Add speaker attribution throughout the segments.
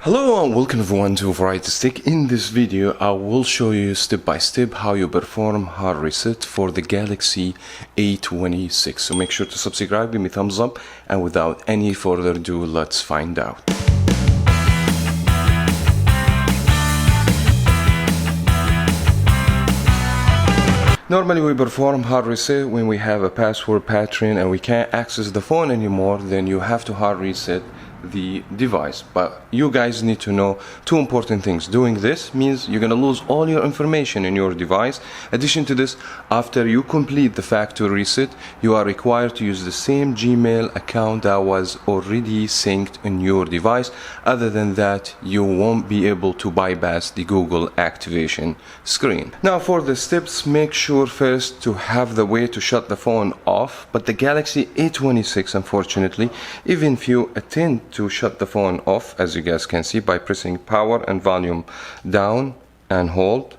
Speaker 1: Hello and welcome everyone to Variety Stick. In this video I will show you step by step how you perform hard reset for the Galaxy A26. So make sure to subscribe, give me a thumbs up, and without any further ado, let's find out. Normally we perform hard reset when we have a password pattern and we can't access the phone anymore. Then you have to hard reset the device. But you guys need to know two important things. Doing this means you're gonna lose all your information in your device. Addition to this, after you complete the factory reset, you are required to use the same Gmail account that was already synced in your device. Other than that, you won't be able to bypass the Google activation screen. Now for the steps, make sure first to have the way to shut the phone off. But the Galaxy A26, unfortunately, even if you attempt to shut the phone off, as you guys can see, by pressing power and volume down and hold,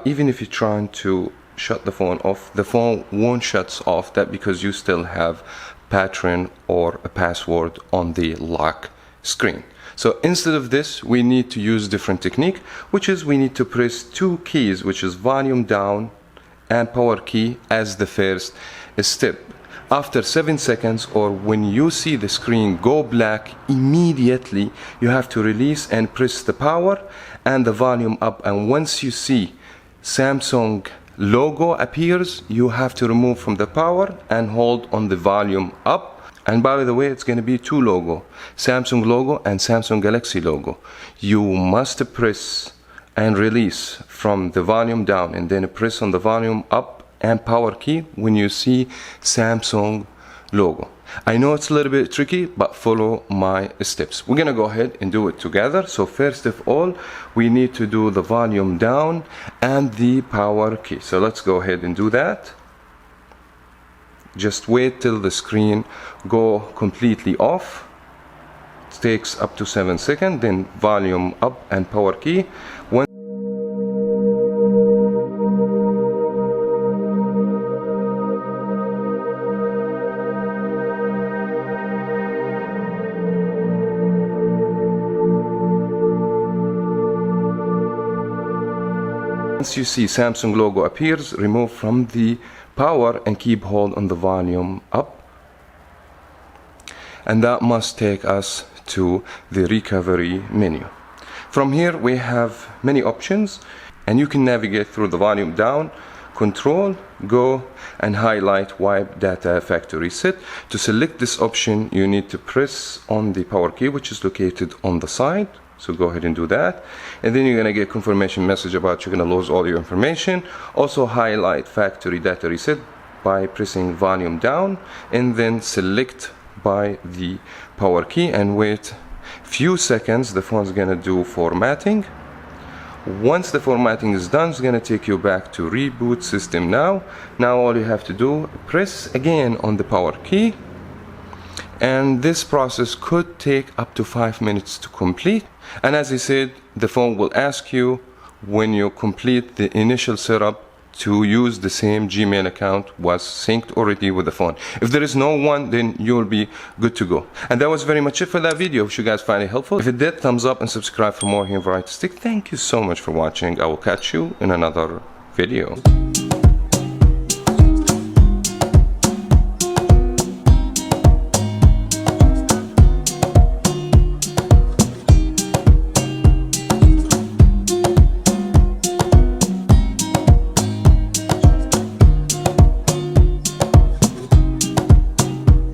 Speaker 1: even if you're trying to shut the phone off, the phone won't shut off. That because you still have pattern or a password on the lock screen. So instead of this, we need to use different technique, which is we need to press two keys, which is volume down and power key as the first step. After 7 seconds, or when you see the screen go black, immediately you have to release and press the power and the volume up. And once you see Samsung logo appears, you have to remove from the power and hold on the volume up. And by the way, it's going to be two logo, Samsung logo and Samsung Galaxy logo. You must press and release from the volume down and then press on the volume up and power key when you see Samsung logo. I know it's a little bit tricky, but follow my steps. We're gonna go ahead and do it together. So first of all, we need to do the volume down and the power key. So let's go ahead and do that. Just wait till the screen go completely off. It takes up to 7 seconds. Then volume up and power key. Once you see Samsung logo appears, remove from the power and keep hold on the volume up. And that must take us to the recovery menu. From here we have many options and you can navigate through the volume down, control, go and highlight wipe data factory reset. To select this option, you need to press on the power key, which is located on the side. So go ahead and do that, and then you're gonna get confirmation message about you're gonna lose all your information. Also highlight factory data reset by pressing volume down and then select by the power key and wait few seconds. The phone's gonna do formatting. Once the formatting is done, it's gonna take you back to reboot system now. Now all you have to do, press again on the power key, and this process could take up to 5 minutes to complete. And as I said, the phone will ask you when you complete the initial setup to use the same Gmail account was synced already with the phone. If there is no one, then you'll be good to go. And that was very much it for that video. If you guys find it helpful, if it did, thumbs up and subscribe for more here on Variety Stick. Thank you so much for watching. I will catch you in another video.